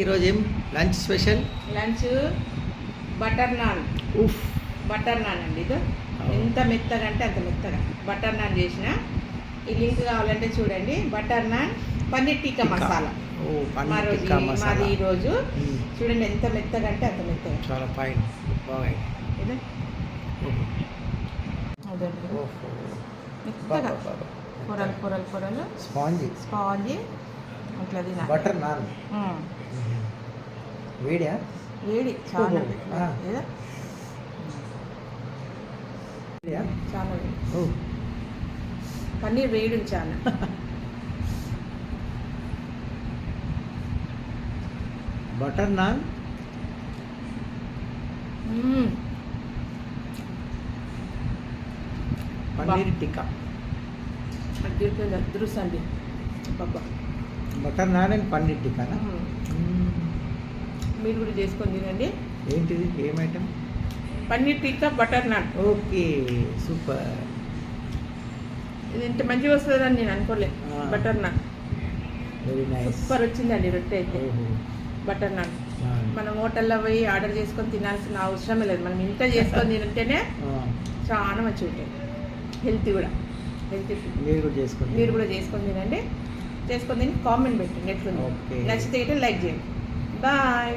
ఈరోజు ఏం lunch special? Lunch butter naan. ఉఫ్, బటర్ నాన్ అండి. ఇది ఎంత మెత్తగా అంటే అంత మెత్తగా బటర్ నాన్ చేసిన. ఈ లింక్ కావాలంటే చూడండి. Butter non paneer tikka masala. మాది ఈరోజు చూడండి ఎంత మెత్తగా అంటే అంత మెత్తగా. చాలా ఫైన్, బాగుంది. మెత్తగా పొరలు పొరలు పొరలు స్పాంజీ స్పాంజీ అట్లా తినాలి. బటర్ నాన్ వేడియా? వేడి చాలా చాలా వేడి. పన్నీర్ వేడి చాలా. బటర్ నాన్ పన్నీర్ టిక్కా అదృష్టం అండి. బటర్ నాన్ అండ్ పన్నీర్ టిక్కానా? మీరు కూడా చేసుకొని తినండి. ఏంటిది, ఏం item? Paneer tikka butter naan. Okay, super. ఇది ఇంత మంచిగా వస్తుందని నేను అనుకోలేదు. Butter naan very nice, super వచ్చిందండి. రొట్టె అయితే బటర్ నాన్ మనం హోటల్లో పోయి ఆర్డర్ చేసుకొని తినాల్సిన అవసరమే లేదు. మనం ఇంట్లో చేసుకొని తింటేనే చాలా మంచిగా ఉంటుంది. హెల్తీ కూడా. హెల్తీ మీరు కూడా చేసుకొని తినండి. చేసుకొని తిని కామెంట్ పెట్టండి ఎట్లుంది. నచ్చితే లైక్ చేయండి. బాయ్.